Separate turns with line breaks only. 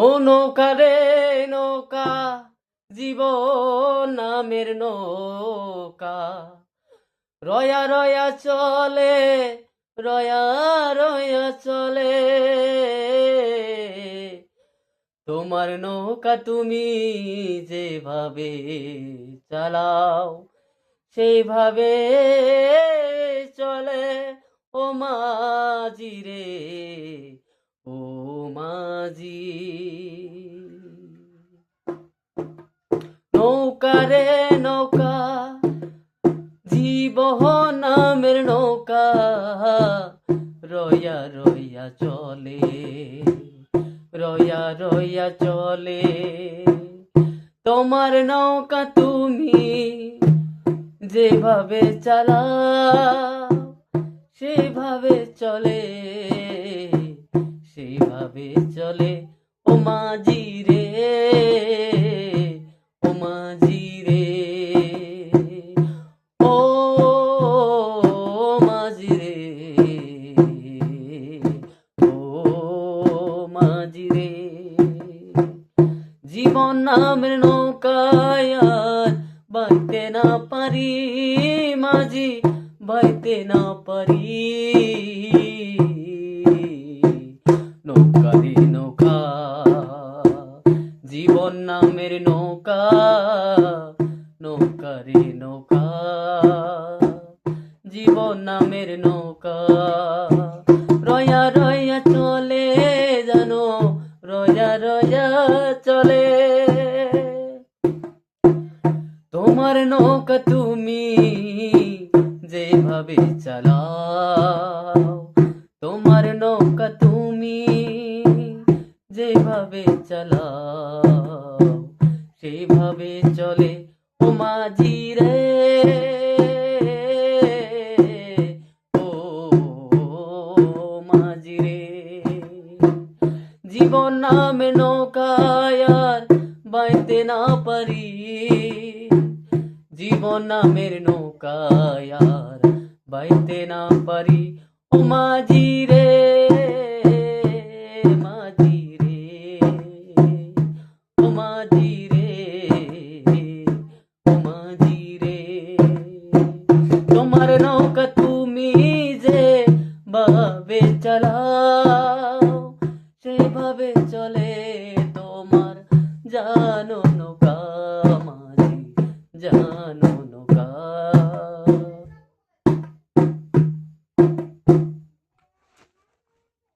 ও নৌকা রে নৌকা, জীবন নামের নৌকা, রয়া রয়া চলে, রয়া রয়া চলে। তোমার নৌকা তুমি যেভাবে চালাও সেইভাবে চলে। ও মাঝি রে, ও মাঝি। নৌকা রে নৌকা, জীবন নামের নৌকা, রয়া রয়া চলে, রয়া রয়া চলে। তোমার নৌকা তুমি যেভাবে চালাও সেভাবে চলে, সেভাবে চলে। ও মাঝি রে, ও মাঝি রে, ও মাঝি রে, ও মাঝি রে। জীবন নামের নৌকায় আর বাইতে না পারি মাঝি, বাইতে না পারি। নৌকা রে নৌকা, জীবন নামের নৌকা, নৌকা রে নৌকা, জীবন নামের নৌকা, রয়া রয়া চলে জানো, রয়া রয়া চলে। তোমার নৌকা তুমি যেভাবে চালাও, তোমার নৌকা তুমি যেভাবে চালাও সেভাবে চলে। ও মাঝি রে, ও মাঝি রে। জীবন নামে নৌকায় আর বাইতে না পারি, জীবন নামের নৌকায় আর বাইতে না পারি। ও মাঝি রে, মাঝি রে, ও মাঝি রে, ও মাঝি রে। তোমার নৌকা তুমি যে ভাবে চালা